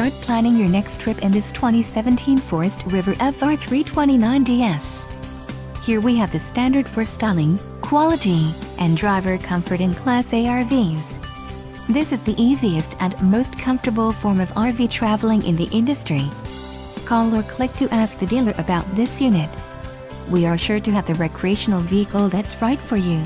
start planning your next trip in this 2017 River FR3 29DS. Here we have the standard for styling, quality, and driver comfort in Class A RVs. This is the easiest and most comfortable form of RV traveling in the industry. Call or click to ask the dealer about this unit. We are sure to have the recreational vehicle that's right for you.